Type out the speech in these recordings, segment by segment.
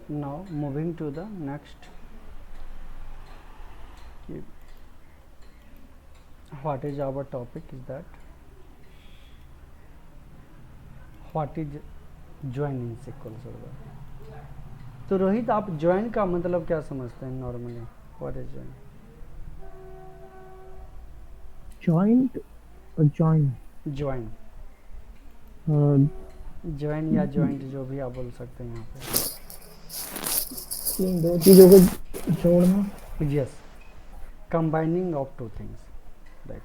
Now moving to the next, what is our topic is that what is join in SQL server. तो रोहित, आप join का मतलब क्या समझते हैं normally? What is join? Joint और जॉइन ज्वाइन, ज्वाइन या ज्वाइंट जो भी आप बोल सकते हैं यहाँ इन दो चीजों को जोड़ना. पे. Yes, combining of two things, right.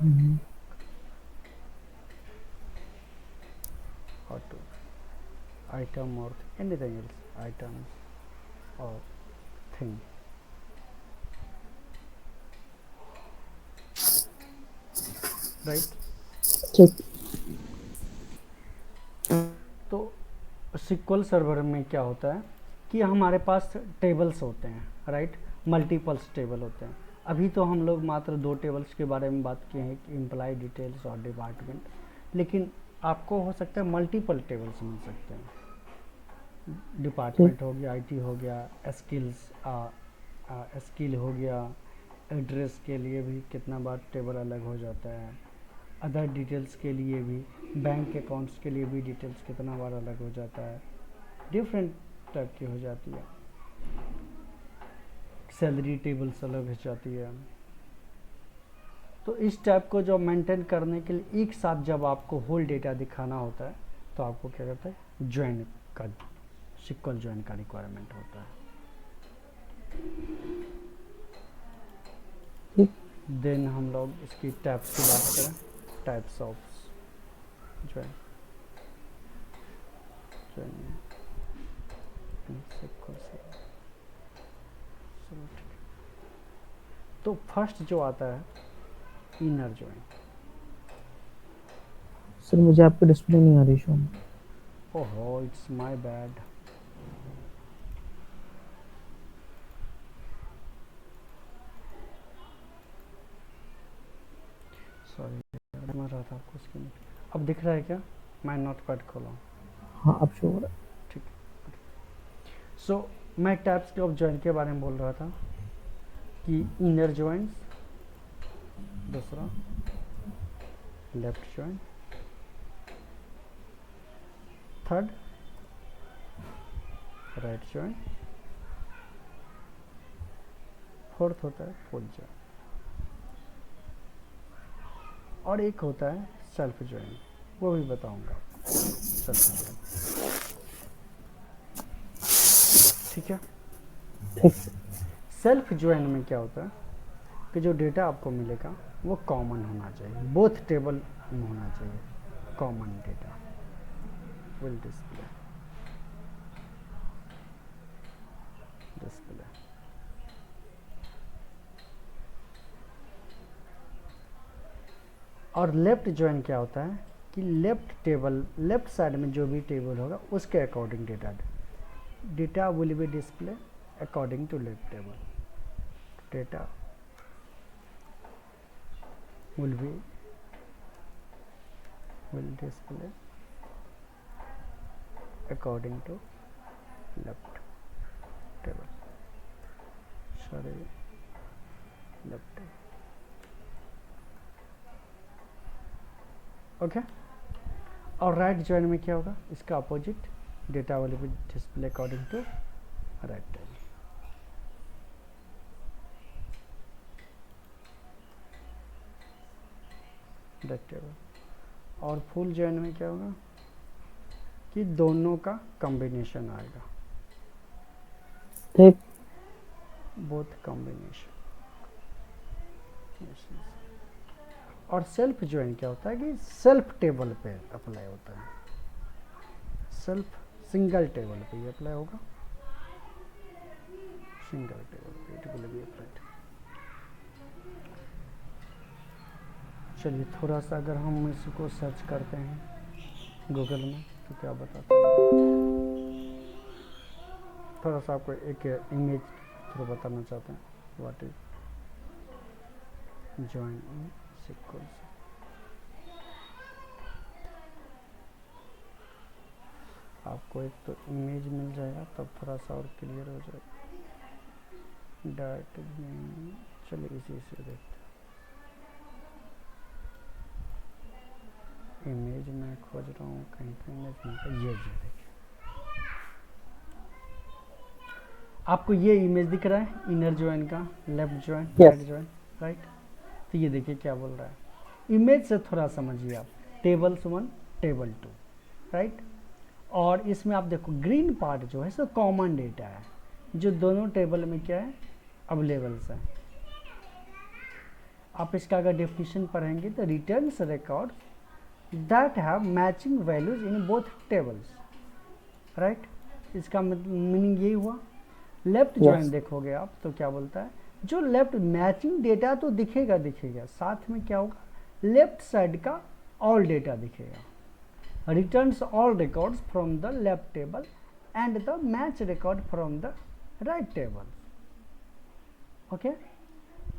और two item or anything else, items or thing. Right. ठीक. तो SQL सर्वर में क्या होता है कि हमारे पास टेबल्स होते हैं, राइट. मल्टीपल्स टेबल होते हैं. अभी तो हम लोग मात्र 2 टेबल्स के बारे में बात किए हैं, एम्प्लॉय डिटेल्स और डिपार्टमेंट. लेकिन आपको हो सकता है मल्टीपल टेबल्स मिल सकते हैं. डिपार्टमेंट हो गया, आईटी हो गया, स्किल हो गया, एड्रेस के लिए भी कितना बार टेबल अलग हो जाता है. अदर डिटेल्स के लिए भी, बैंक अकाउंट्स के लिए भी डिटेल्स कितना बार अलग हो जाता है. डिफरेंट टाइप की हो जाती है. सैलरी टेबल्स अलग हो जाती है. तो इस टाइप को जो मेंटेन करने के लिए एक साथ जब आपको होल डेटा दिखाना होता है तो आपको क्या करता है, ज्वाइन का, SQL ज्वाइन का रिक्वायरमेंट होता है. देन हम लोग इसकी टाइप्स की बात करें, टाइप्स ऑफ ज्वाइन, तो फर्स्ट जो आता है इनर ज्वाइन. सर मुझे आपकी डिस्प्ले नहीं आ रही शो में. ओहो, इट्स माय बैड. सॉरी, मैं रहा था आपको स्क्रीन. अब दिख रहा है क्या? मैं नोट पैड खोला. हाँ अब शो हो रहा है. ठीक है. सो मैं टाइप्स ऑफ ज्वाइन के बारे में बोल रहा था कि इनर ज्वाइंस, दूसरा left join, third right join, fourth होता है फुल ज्वाइन, और एक होता है सेल्फ ज्वाइन. वो भी बताऊंगा आपको. सेल्फ ज्वाइन, ठीक है. ठीक. सेल्फ ज्वाइन में क्या होता है कि जो डेटा आपको मिलेगा वो कॉमन होना चाहिए, बोथ टेबल में होना चाहिए. कॉमन डेटा विल डिस्प्ले, और लेफ्ट ज्वाइन क्या होता है कि लेफ्ट टेबल, लेफ्ट साइड में जो भी टेबल होगा उसके according data will be display according to left table. डेटा will display according to left table. Sorry, left table. Okay. और राइट ज्वाइन में क्या होगा, इसका opposite, data will be display according to right table. Right table. और full join में क्या होगा कि दोनों का कॉम्बिनेशन आएगा. ठीक. Both combination. और सेल्फ ज्वाइन क्या होता है कि सेल्फ टेबल पे अप्लाई होता है. सेल्फ सिंगल टेबल पे ही अप्लाई होगा. सिंगल टेबल पे इट विल बी अप्लाइड. चलिए थोड़ा सा अगर हम इसको सर्च करते हैं गूगल में तो क्या बताते हैं. थोड़ा सा आपको एक इमेज थ्रू बताना चाहते हैं what is join in SQL. आपको एक तो इमेज मिल जाएगा, तब थोड़ा सा और क्लियर हो जाएगा। डायरेक्ट में चलिए इसी से देखते हैं। इमेज में खोज रहा हूँ, कहीं पे इमेज नहीं, ये देखिए आपको ये इमेज दिख रहा है इनर जॉइन का, left join, right join, right. तो ये देखिए क्या बोल रहा है, इमेज से थोड़ा समझिए आप, टेबल्स 1 टेबल 2, राइट। और इसमें आप देखो ग्रीन पार्ट जो है सो कॉमन डेटा है, जो दोनों टेबल में क्या है, अवेलेबल्स है। आप इसका अगर डेफिनेशन पढ़ेंगे तो returns record that have matching values in both tables, right. इसका मीनिंग यही हुआ। लेफ्ट जॉइन देखोगे आप तो क्या बोलता है, जो लेफ्ट मैचिंग डेटा तो दिखेगा, साथ में क्या होगा, लेफ्ट साइड का ऑल डेटा दिखेगा। Returns all records from the left table and the match record from the right table. Okay,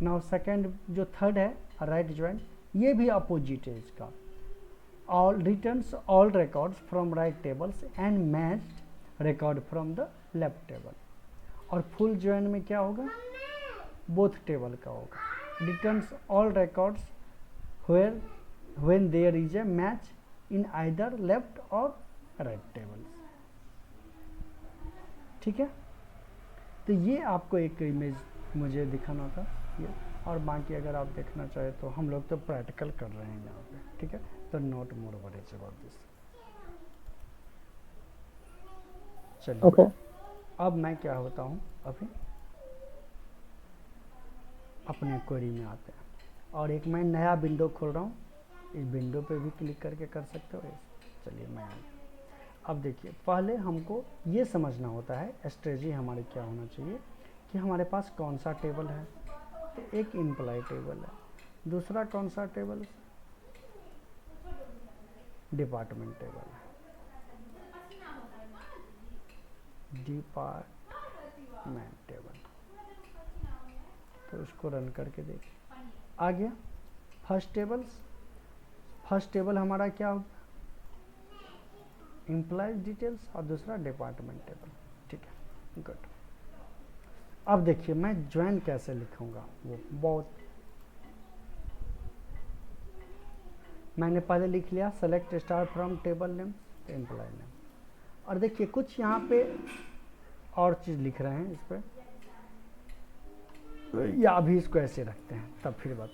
now second जो थर्ड है राइट जॉइन, ये भी अपोजिट है इसका। All returns all records from right tables and match record from the left table. और full join में क्या होगा, बोथ टेबल का होगा। Returns all records where when there is A match in either left और right tables. ठीक है, तो ये आपको एक इमेज मुझे दिखाना था ये। और बाकी अगर आप देखना चाहे तो हम लोग तो प्रैक्टिकल कर रहे हैं यहाँ पे, ठीक है। तो note more worries about this. चलिए अब मैं क्या होता हूँ, अभी अपने क्वेरी में आते हैं और एक मैं नया विंडो खोल रहा हूँ। इस विंडो पे भी क्लिक करके कर सकते हो। चलिए मैं आ गया। अब देखिए पहले हमको ये समझना होता है स्ट्रेटजी हमारे क्या होना चाहिए कि हमारे पास कौन सा टेबल है। तो एक एम्प्लॉय टेबल है, दूसरा कौन सा टेबल, डिपार्टमेंट टेबल है, डिपार्टमेंट टेबल। तो उसको रन करके देखिए आ गया फर्स्ट टेबल हमारा क्या होगा, एम्प्लॉयज डिटेल्स, और दूसरा डिपार्टमेंट टेबल। ठीक है, गुड। अब देखिए मैं ज्वाइन कैसे लिखूंगा, वो बहुत मैंने पहले लिख लिया, select star from table name तो एम्प्लॉय नेम। और देखिए कुछ यहाँ पे और चीज़ लिख रहे हैं इस पर, या अभी इसको ऐसे रखते हैं तब फिर बात।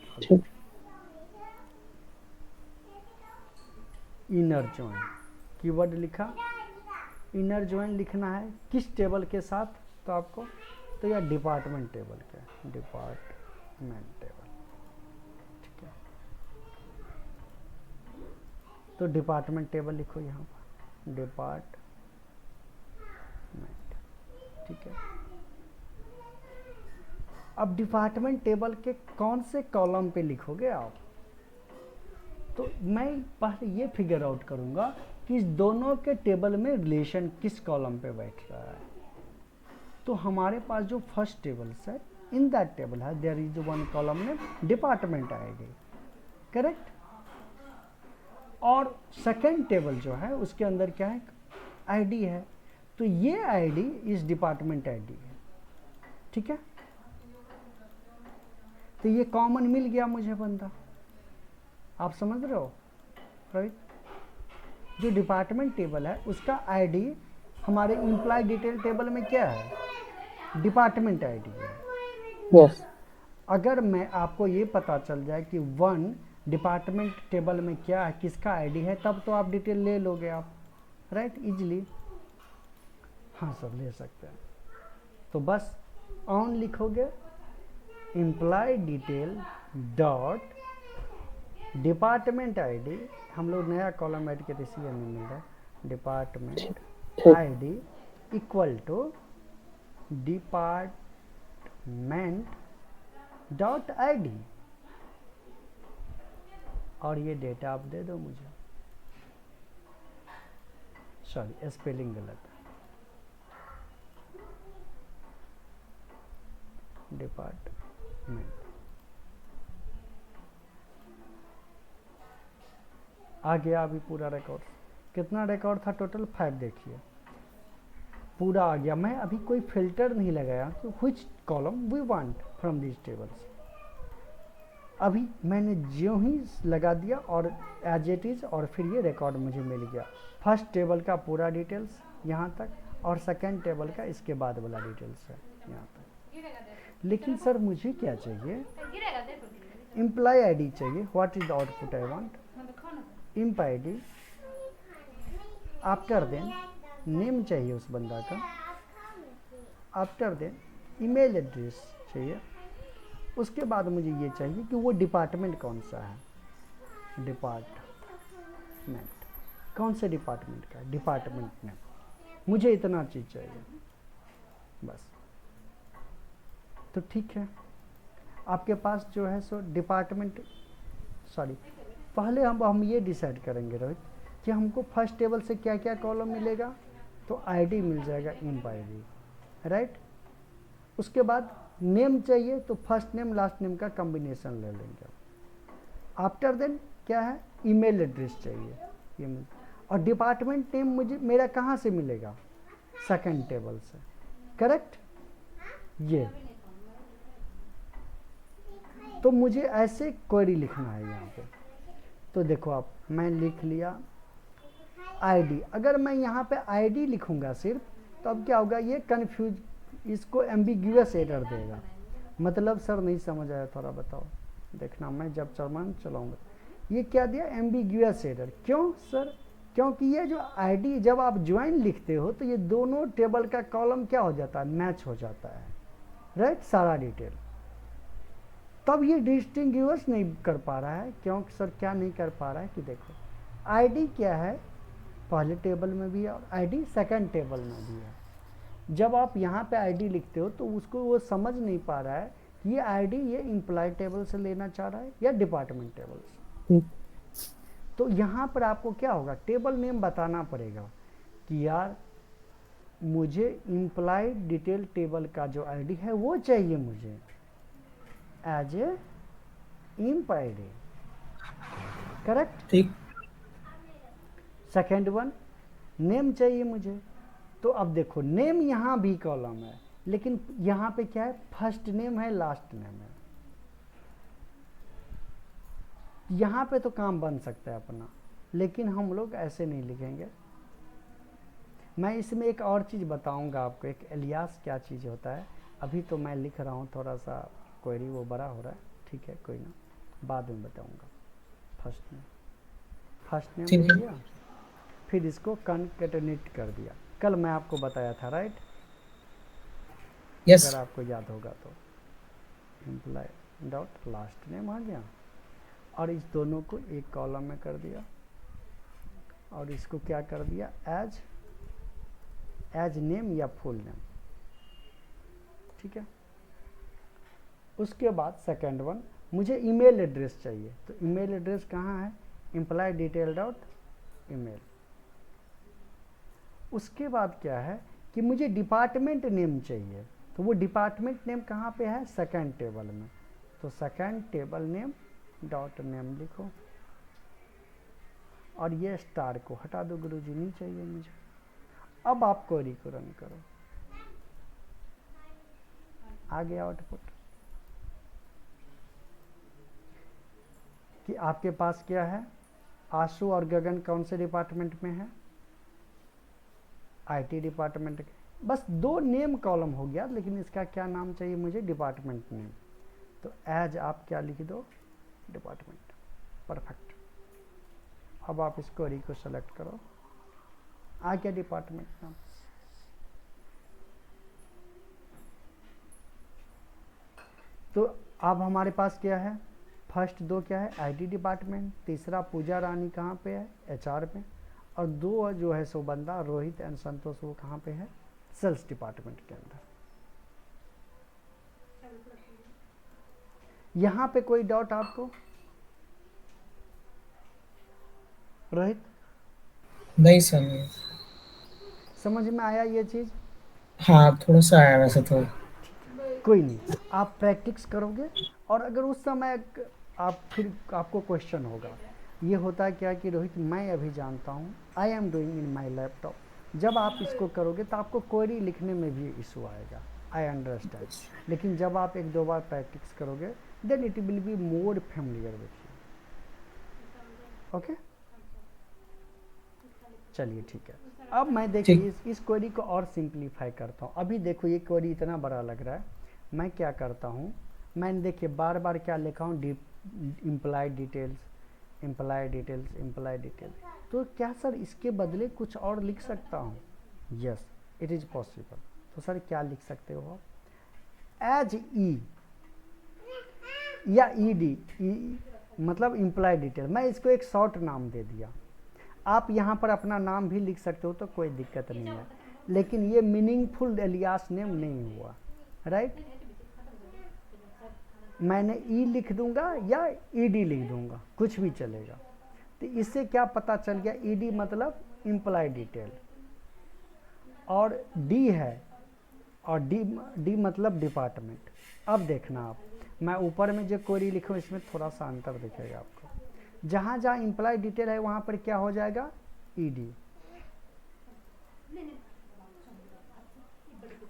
इनर जॉइन कीवर्ड लिखा, इनर जॉइन लिखना है किस टेबल के साथ, तो आपको तो यह डिपार्टमेंट टेबल का, डिपार्टमेंट टेबल। ठीक है, तो डिपार्टमेंट टेबल लिखो यहाँ पर, डिपार्टमेंट। ठीक है, अब डिपार्टमेंट टेबल के कौन से कॉलम पे लिखोगे आप, तो मैं पहले ये फिगर आउट करूंगा कि इस दोनों के टेबल में रिलेशन किस कॉलम पे बैठ रहा है। तो हमारे पास जो फर्स्ट टेबल्स है, इन दैट टेबल है देयर इज वन कॉलम में डिपार्टमेंट आईडी, करेक्ट। और सेकंड टेबल जो है उसके अंदर क्या है, आईडी है। तो ये आईडी इस डिपार्टमेंट आईडी है। ठीक है, तो ये कॉमन मिल गया मुझे बंदा, आप समझ रहे हो, राइट। जो डिपार्टमेंट टेबल है उसका आईडी हमारे एम्प्लॉय डिटेल टेबल में क्या है, डिपार्टमेंट आईडी है। यस। अगर मैं आपको ये पता चल जाए कि वन डिपार्टमेंट टेबल में क्या है, किसका आईडी है, तब तो आप डिटेल ले लोगे आप, राइट, इजीली। हाँ सर ले सकते हैं। तो बस ऑन लिखोगे, employee detail dot department ID, हम लोग नया कॉलम ऐड किए इसलिए नहीं मिल रहा, department ID equal to department dot ID, और ये डेटा आप दे दो मुझे। सॉरी स्पेलिंग गलत है, डिपार्टमेंट। आ गया अभी पूरा रिकॉर्ड, कितना रिकॉर्ड था टोटल? 5। देखिए पूरा आ गया। मैं अभी कोई फिल्टर नहीं लगाया कि which column we want from this tables. अभी मैंने जो ही लगा दिया और एज इट इज़, और फिर ये रिकॉर्ड मुझे मिल गया। फर्स्ट टेबल का पूरा डिटेल्स यहाँ तक, और सेकंड टेबल का इसके बाद वाला डिटेल्स है यहाँ तक। लेकिन सर मुझे क्या चाहिए? एम्प्लॉय आईडी चाहिए। What is the output I want? Emp ID. After then name चाहिए उस बंदा का। आफ्टर देन ईमेल एड्रेस चाहिए। उसके बाद मुझे ये चाहिए कि वो डिपार्टमेंट कौन सा है। डिपार्टमेंट कौन से डिपार्टमेंट का? Department name. मुझे इतना चीज़ चाहिए बस। तो ठीक है, आपके पास जो है सो डिपार्टमेंट, सॉरी, पहले हम ये डिसाइड करेंगे रोहित कि हमको फर्स्ट टेबल से क्या क्या कॉलम मिलेगा। तो आईडी मिल जाएगा इम्प आईडी, राइट। उसके बाद नेम चाहिए, तो फर्स्ट नेम लास्ट नेम का कॉम्बिनेशन ले लेंगे। आफ्टर देन क्या है? ईमेल एड्रेस चाहिए। ईमेल, और डिपार्टमेंट नेम मुझे मेरा कहाँ से मिलेगा? सेकंड टेबल से, करेक्ट। ये तो मुझे ऐसे क्वेरी लिखना है यहाँ पे। तो देखो आप, मैं लिख लिया आईडी। अगर मैं यहाँ पे आईडी लिखूँगा सिर्फ, तो अब क्या होगा? ये कन्फ्यूज, इसको एम्बिग्यूअस एरर देगा। मतलब सर नहीं समझ आया, थोड़ा बताओ। देखना मैं जब चरमान चलाऊँगा। ये क्या दिया? Ambiguous error. क्यों सर? क्योंकि ये जो आईडी जब आप ज्वाइन लिखते हो तो ये दोनों टेबल का कॉलम क्या हो जाता है? मैच हो जाता है, राइट, सारा डिटेल। तब ये डिस्टिंग्विश नहीं कर पा रहा है। क्योंकि सर क्या नहीं कर पा रहा है कि देखो आईडी क्या है, पहले टेबल में भी है और आईडी सेकंड टेबल में भी है। जब आप यहाँ पे आईडी लिखते हो तो उसको वो समझ नहीं पा रहा है कि ये आईडी ये एम्प्लॉय टेबल से लेना चाह रहा है या डिपार्टमेंट टेबल से। तो यहाँ पर आपको क्या होगा? टेबल नेम बताना पड़ेगा कि यार मुझे एम्प्लॉय डिटेल टेबल का जो आईडी है वो चाहिए मुझे as a emp ID, correct. ठीक। सेकेंड वन नेम चाहिए मुझे। तो अब देखो नेम यहाँ भी कॉलम है, लेकिन यहाँ पे क्या है? फर्स्ट नेम है, लास्ट नेम है। यहाँ पे तो काम बन सकता है अपना, लेकिन हम लोग ऐसे नहीं लिखेंगे। मैं इसमें एक और चीज़ बताऊंगा आपको, एक एलियास क्या चीज़ होता है। अभी तो मैं लिख रहा हूँ, थोड़ा सा क्वेरी वो बड़ा हो रहा है, ठीक है, कोई ना, बाद में बताऊंगा। फर्स्ट नेम ठीक ले है। लिया, फिर इसको कॉन्केटेनेट कर दिया। कल मैं आपको बताया था, राइट, यस। अगर आपको याद होगा तो। एम्प्लॉय डॉट लास्ट नेम आ गया, और इस दोनों को एक कॉलम में कर दिया, और इसको क्या कर दिया? एज नेम या फुल नेम, ठीक है। उसके बाद सेकंड वन, मुझे ईमेल एड्रेस चाहिए। तो ईमेल एड्रेस कहाँ है? Employee detail dot email. उसके बाद क्या है कि मुझे डिपार्टमेंट नेम चाहिए। तो वो डिपार्टमेंट नेम कहाँ पे है? सेकंड टेबल में। तो second table name dot name लिखो, और ये स्टार को हटा दो गुरुजी, नहीं चाहिए मुझे। अब आप क्वेरी को रन करो, आ गया आउटपुट कि आपके पास क्या है? आशु और गगन कौन से डिपार्टमेंट में है? आईटी डिपार्टमेंट के। बस दो नेम कॉलम हो गया, लेकिन इसका क्या नाम चाहिए मुझे? Department name. तो एज आप क्या लिख दो? डिपार्टमेंट। परफेक्ट। अब आप इस क्वेरी को सेलेक्ट करो, आ गया डिपार्टमेंट नाम। तो अब हमारे पास क्या है? फर्स्ट दो क्या है? IT department. तीसरा पूजा रानी कहाँ पे है? एचआर पे। और दो जो है सो बंदा रोहित एंड संतोष, वो कहाँ पे है? सेल्स डिपार्टमेंट के अंदर। यहाँ पे कोई डाउट आपको रोहित? नहीं सर, नहीं। समझ में आया ये चीज़? हाँ, थोड़ा सा आया वैसे तो। कोई नहीं, आप प्रैक्टिस करोगे, और अगर उस समय आप फिर आपको क्वेश्चन होगा, ये होता है क्या कि रोहित मैं अभी जानता हूँ, I am doing in my laptop. जब आप इसको करोगे तो आपको क्वेरी लिखने में भी इशू आएगा, आई अंडरस्टैंड। लेकिन जब आप एक दो बार प्रैक्टिस करोगे then it will be more familiar with you. Okay, चलिए ठीक है। अब मैं देखिए ठीक। इस क्वेरी को और सिंप्लीफाई करता हूँ। अभी देखो ये क्वेरी इतना बड़ा लग रहा है, मैं क्या करता हूँ, मैंने देखिए बार बार क्या लिखा हूँ, implied details, implied details, implied details. तो क्या सर इसके बदले कुछ और लिख सकता हूँ? Yes it is possible. तो सर क्या लिख सकते हो आप? एज ई या ई डी, मतलब इम्प्लाइड डिटेल, मैं इसको एक शॉर्ट नाम दे दिया। आप यहाँ पर अपना नाम भी लिख सकते हो तो कोई दिक्कत नहीं है, लेकिन ये मीनिंगफुल एलियास नेम नहीं हुआ, राइट। मैंने ई लिख दूंगा या ई डी लिख दूंगा, कुछ भी चलेगा। तो इससे क्या पता चल गया, ई डी मतलब इम्प्लाइड डिटेल, और डी है, और डी मतलब डिपार्टमेंट। अब देखना आप, मैं ऊपर में जो क्वेरी लिखूँ इसमें थोड़ा सा अंतर दिखेगा आपको। जहाँ जहाँ इम्प्लाइड डिटेल है वहाँ पर क्या हो जाएगा, ई डी,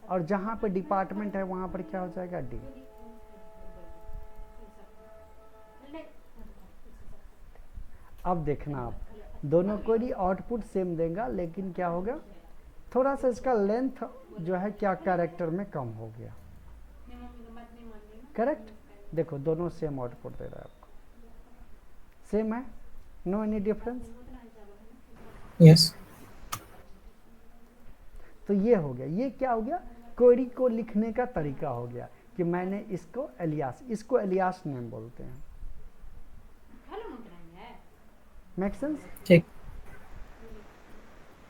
और जहाँ पर डिपार्टमेंट है वहाँ पर क्या हो जाएगा, डी। अब देखना आप, दोनों क्वेरी आउटपुट सेम देगा, लेकिन क्या होगा, थोड़ा सा इसका लेंथ जो है क्या कैरेक्टर में कम हो गया, करेक्ट। देखो दोनों सेम आउटपुट दे रहा है आपको, सेम है, नो एनी डिफरेंस। यस। तो ये हो गया, ये क्या हो गया, क्वेरी को लिखने का तरीका हो गया कि मैंने इसको एलियास नेम बोलते हैं। Make sense? ठीक।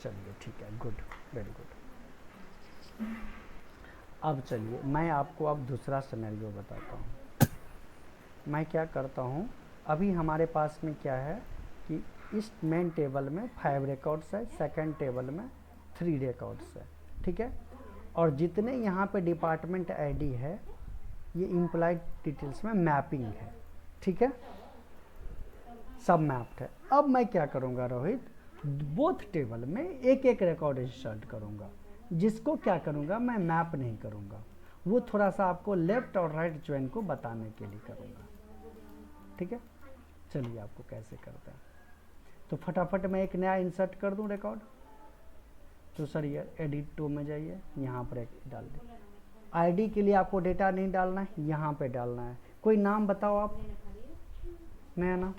चलिए ठीक है, गुड, वेरी गुड। अब चलिए मैं आपको अब दूसरा सिनेरियो बताता हूँ। मैं क्या करता हूँ, अभी हमारे पास में क्या है कि इस मेन टेबल में 5 रिकॉर्ड्स है, सेकंड टेबल में 3 रिकॉर्ड्स है, ठीक है। और जितने यहाँ पे डिपार्टमेंट आईडी है ये इम्प्लाइड डिटेल्स में मैपिंग है, ठीक है, सब मैप्ड है। अब मैं क्या करूँगा रोहित, बोथ टेबल में एक एक रिकॉर्ड इंसर्ट करूँगा, जिसको क्या करूँगा, मैं मैप नहीं करूँगा, वो थोड़ा सा आपको लेफ्ट और राइट ज्वाइन को बताने के लिए करूँगा, ठीक है। चलिए आपको कैसे करते हैं, तो फटाफट मैं एक नया इंसर्ट कर दूँ रिकॉर्ड। तो सर ये एडिट 2 में जाइए, यहाँ पर एक डाल दें। आईडी के लिए आपको डेटा नहीं डालना है, यहाँ पे डालना है। कोई नाम बताओ आप, नया नाम।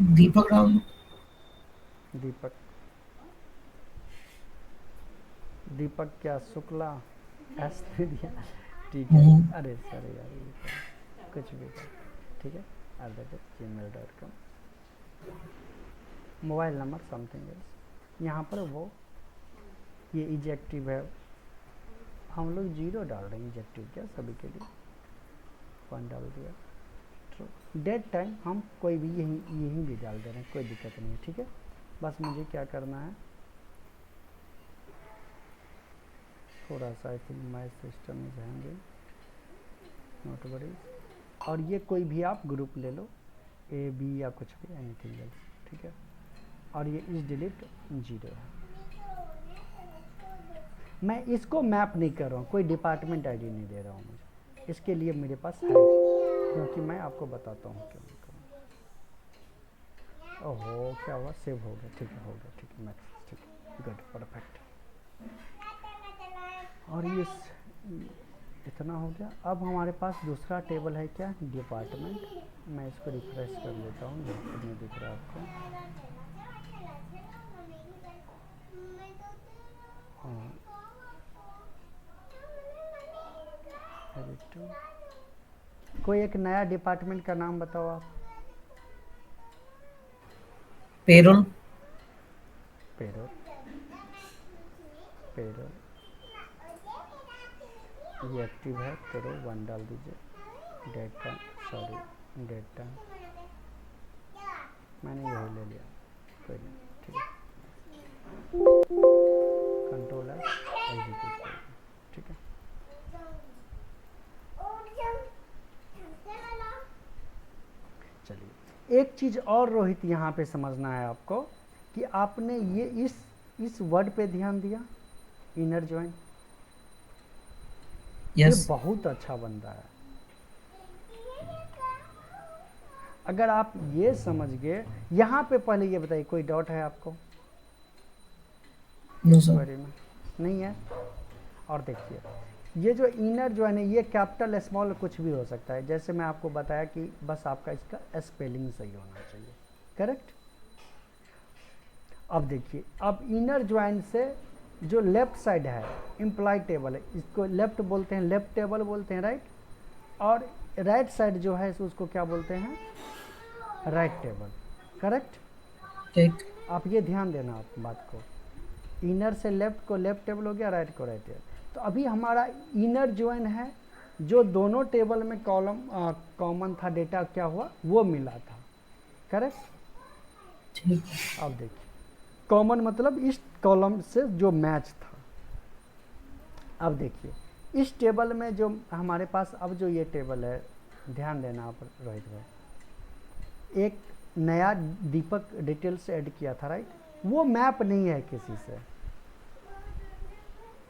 दीपक राम। दीपक, दीपक क्या शुक्ला, एस दे दिया, ठीक है। अरे सर यार ये कुछ भी कर, ठीक है, gmail.com, mobile number something else. यहाँ पर वो ये इजेक्टिव है, हम लोग 0 डाल रहे हैं इजेक्टिव क्या सभी के लिए, 1 डाल दिया। डेट टाइम हम कोई भी यहीं भी डाल दे रहे हैं, कोई दिक्कत नहीं है, ठीक है। बस मुझे क्या करना है, थोड़ा सा आई थिंक माई सिस्टम में जाएंगे, नोट वरीज। और ये कोई भी आप ग्रुप ले लो, ए बी या कुछ भी, एनीथिंग एल्स, ठीक है। और ये इस डिलीट 0 है। मैं इसको मैप नहीं कर रहा हूँ, कोई डिपार्टमेंट आईडी नहीं दे रहा हूँ मुझे, इसके लिए मेरे पास है, क्योंकि मैं आपको बताता हूँ क्यों नहीं करूँ। ओहो क्या हुआ, सेव हो गया, ठीक है, हो गया, ठीक है, मैक्स, ठीक है, गुड, परफेक्ट। और ये इतना हो गया। अब हमारे पास दूसरा टेबल है क्या, डिपार्टमेंट। मैं इसको रिफ्रेश कर लेता हूँ, नहीं दिख रहा आपको। हाँ, कोई एक नया डिपार्टमेंट का नाम बताओ आप। पेरोल। पेरोल, पेरोल ये एक्टिव है, पेरोल 1 डाल दीजिए। डेटा, सॉरी डेटा, मैंने यही ले लिया, कोई नहीं, ठीक है। कंट्रोल है, एग्जीक्यूट कर, ठीक है। एक चीज़ और रोहित यहाँ पे समझना है आपको कि आपने ये इस वर्ड पे ध्यान दिया, इनर ज्वाइन। ये Yes. बहुत अच्छा बन रहा है। अगर आप ये समझ गए, यहाँ पे पहले ये बताइए कोई डाउट है आपको No, इस sir. क्वेरी में? नहीं है। और देखिए ये जो इनर ज्वाइन है ये कैपिटल स्मॉल कुछ भी हो सकता है, जैसे मैं आपको बताया कि बस आपका इसका स्पेलिंग सही होना चाहिए, करेक्ट। अब देखिए, अब इनर ज्वाइन से जो लेफ्ट साइड है इम्प्लाई टेबल है, इसको लेफ्ट बोलते हैं, लेफ्ट टेबल बोलते हैं, राइट। और राइट साइड जो है उसको क्या बोलते हैं? Right table, correct. ठीक। आप ये ध्यान देना आप बात को, इनर से लेफ्ट को लेफ्ट टेबल हो गया, राइट को राइट टेबल। तो अभी हमारा इनर ज्वाइन है, जो दोनों टेबल में कॉलम कॉमन था, डेटा क्या हुआ वो मिला था, करेक्ट। ठीक। अब देखिए कॉमन मतलब इस कॉलम से जो मैच था। अब देखिए इस टेबल में जो हमारे पास अब जो ये टेबल है, ध्यान देना आप रोहित भाई, एक नया दीपक डिटेल्स ऐड किया था, राइट। वो मैप नहीं है किसी से,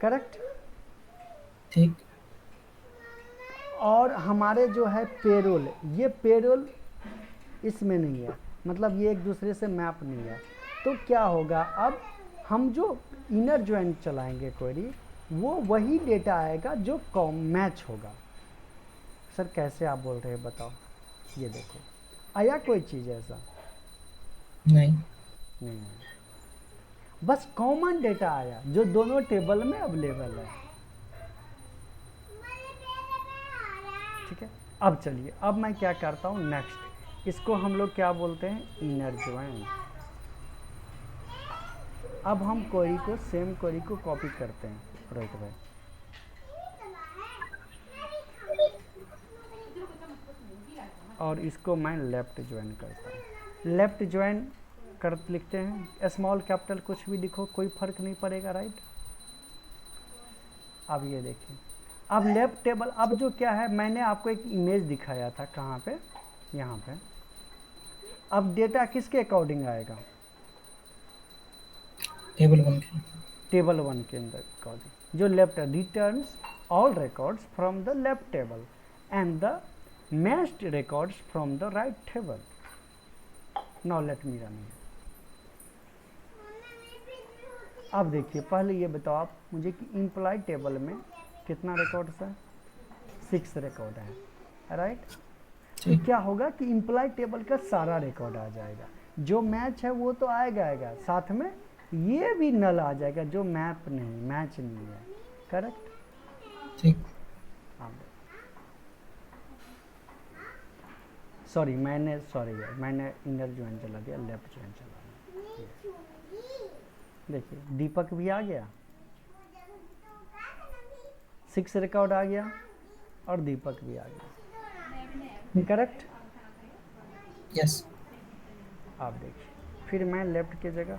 करेक्ट। ठीक। और हमारे जो है पेरोल, ये पेरोल इसमें नहीं है, मतलब ये एक दूसरे से मैप नहीं है। तो क्या होगा, अब हम जो इनर ज्वाइन चलाएंगे क्वेरी, वो वही डेटा आएगा जो कॉम मैच होगा। सर कैसे आप बोल रहे हैं बताओ? ये देखो आया कोई चीज़ ऐसा? नहीं। नहीं आया, बस कॉमन डेटा आया जो दोनों टेबल में अवेलेबल है, ठीक है। अब चलिए, अब मैं क्या करता हूँ नेक्स्ट, इसको हम लोग क्या बोलते हैं? Inner join. अब हम क्वेरी को, सेम क्वेरी को कॉपी करते हैं रोहित भाई। और इसको मैं लेफ्ट ज्वाइन करता हूँ। लेफ्ट ज्वाइन कर लिखते हैं, स्मॉल कैपिटल कुछ भी लिखो, कोई फर्क नहीं पड़ेगा, राइट। अब ये देखिए, अब लेफ्ट टेबल, अब जो क्या है, मैंने आपको एक इमेज दिखाया था, कहाँ पे? यहाँ पे। अब डेटा किसके अकॉर्डिंग आएगा? टेबल 1 के। टेबल 1 के अंदर अकॉर्डिंग, जो लेफ्ट है, returns all records from the left table and the matched records from the right table. Now let me run. अब देखिए, पहले ये बताओ आप मुझे कि इम्प्लॉय टेबल में कितना रिकॉर्ड्स है? 6 रिकॉर्ड है, राइट। तो क्या होगा कि इम्प्लॉय टेबल का सारा रिकॉर्ड आ जाएगा, जो मैच है वो तो आएगा, साथ में ये भी नल आ जाएगा जो मैप नहीं, मैच नहीं है, करेक्ट। ठीक। सॉरी मैंने इनर ज्वाइन चला गया, लेफ्ट ज्वाइन चला गया। देखिए दीपक भी आ गया, 6 रिकॉर्ड आ गया, और दीपक भी आ गया, करेक्ट। यस। आप देखिए, फिर मैं लेफ्ट की जगह,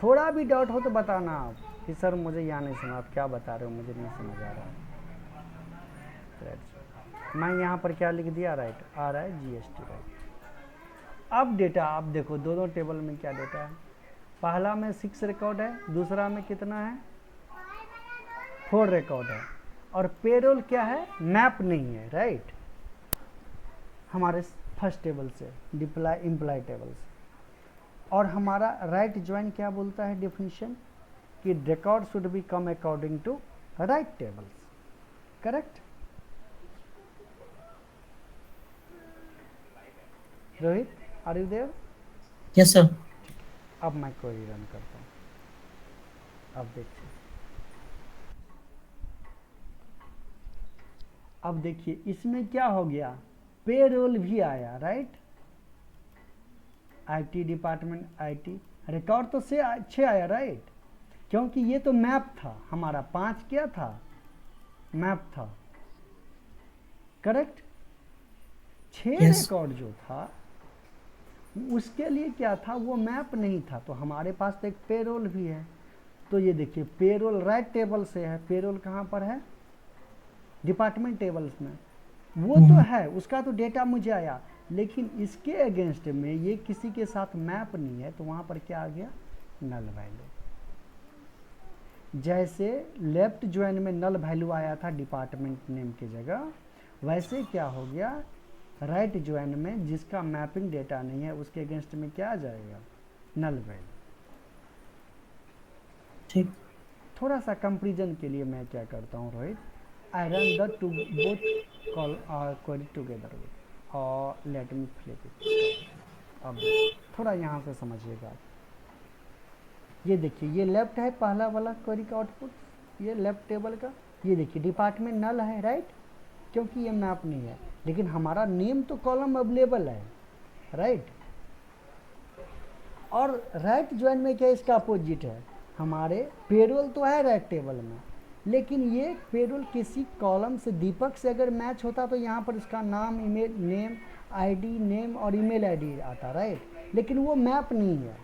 थोड़ा भी डाउट हो तो बताना आप कि सर मुझे यहाँ नहीं समझ, आप क्या बता रहे हो, मुझे नहीं समझ आ रहा है। मैं यहाँ पर क्या लिख दिया? राइट आ रहा है, GST राइट। अब डेटा आप देखो, दोनों टेबल में क्या डेटा है? पहला में 6 रिकॉर्ड है, दूसरा में कितना है? 4 रिकॉर्ड है। और पेरोल क्या है? मैप नहीं है, राइट, हमारे फर्स्ट टेबल से, इम्प्लॉय टेबल से। और हमारा राइट ज्वाइन क्या बोलता है डेफिनेशन? कि record should be come according to right tables, correct. Rohit are you there? Yes sir. अब मैं क्वेरी रन करता हूँ। अब देखिए, अब देखिए इसमें क्या हो गया, पेरोल भी आया, right. IT department, IT record तो से अच्छे आया, राइट, क्योंकि ये तो मैप था हमारा, 5 क्या था? मैप था, करेक्ट। 6 Yes. रिकॉर्ड जो था उसके लिए क्या था? वो मैप नहीं था, तो हमारे पास तो एक पेरोल भी है। तो ये देखिए, पेरोल राइट टेबल से है, पेरोल कहाँ पर है? डिपार्टमेंट टेबल्स में। वो तो है, उसका तो डेटा मुझे आया, लेकिन इसके अगेंस्ट में ये किसी के साथ मैप नहीं है, तो वहाँ पर क्या आ गया, नल वैल्यू। जैसे लेफ्ट ज्वाइन में नल वैल्यू आया था डिपार्टमेंट नेम की जगह, वैसे क्या हो गया, राइट ज्वाइन में जिसका मैपिंग डेटा नहीं है उसके अगेंस्ट में क्या आ जाएगा, नल वैल्यू। ठीक। थोड़ा सा कंपेरिजन के लिए मैं क्या करता हूँ Rohit, I run the two both call query together with और लेट मी फ्लिप इट। अब थोड़ा यहाँ से समझिएगा, ये देखिए ये लेफ्ट है पहला वाला क्वेरी का आउटपुट, ये लेफ्ट टेबल का, ये देखिए डिपार्टमेंट नल है, राइट, क्योंकि ये मैप नहीं है, लेकिन हमारा नेम तो कॉलम अवेलेबल है, राइट। और राइट ज्वाइन में क्या इसका अपोजिट है, हमारे पेरोल तो है राइट टेबल में, लेकिन ये पेरोल किसी कॉलम से दीपक से अगर मैच होता तो यहाँ पर इसका नाम, ईमेल नेम, आईडी नेम और ईमेल आईडी आता, राइट, लेकिन वो मैप नहीं है,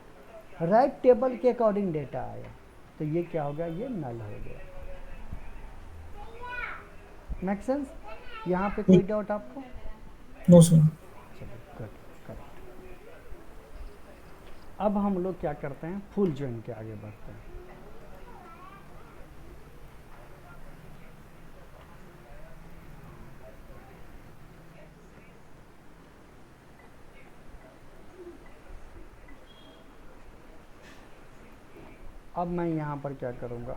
राइट टेबल के अकॉर्डिंग डेटा आया, तो ये क्या हो गया, ये नल हो गया। Make sense? यहाँ पे कोई डाउट आपको? No sir. चलिए गुड, करेक्ट। अब हम लोग क्या करते हैं, फुल ज्वाइन के आगे बढ़ते हैं। अब मैं यहाँ पर क्या करूँगा,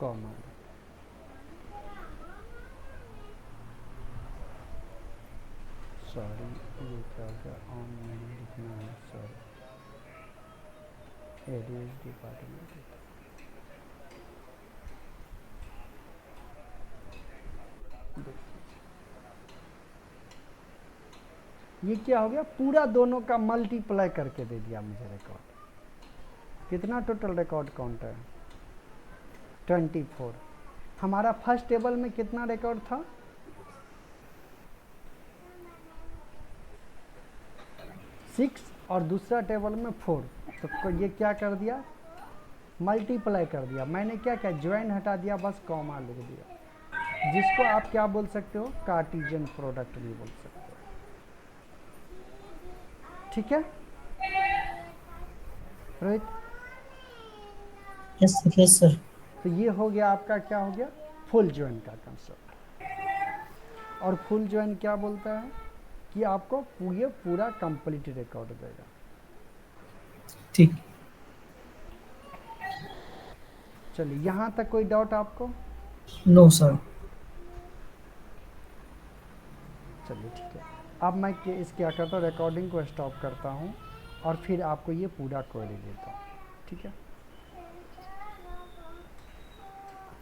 कॉमा, सॉरी ये क्या हो गया, ऑन नहीं लिखना है, सॉरी, एरियल डिपार्टमेंट, ये क्या हो गया, पूरा दोनों का मल्टीप्लाई करके दे दिया मुझे रिकॉर्ड। कितना टोटल रिकॉर्ड काउंट है, 24। हमारा फर्स्ट टेबल में कितना रिकॉर्ड था, 6 और दूसरा टेबल में 4, तो ये क्या कर दिया, मल्टीप्लाई कर दिया। मैंने क्या किया, ज्वाइन हटा दिया, बस कॉमा लिख दिया, जिसको आप क्या बोल सकते हो, कार्टेशियन प्रोडक्ट भी बोल सकते हो, ठीक है Rohit? Yes sir, yes sir. तो ये हो गया आपका, क्या हो गया, फुल ज्वाइन का कंसेप्ट। और फुल ज्वाइन क्या बोलता है कि आपको ये पूरा कंप्लीट रिकॉर्ड देगा। ठीक। चलिए यहाँ तक कोई डाउट आपको? No sir. चलिए ठीक है। अब मैं इस क्या करता हूँ, रिकॉर्डिंग को स्टॉप करता हूँ और फिर आपको ये पूरा क्वेरी देता हूँ, ठीक है।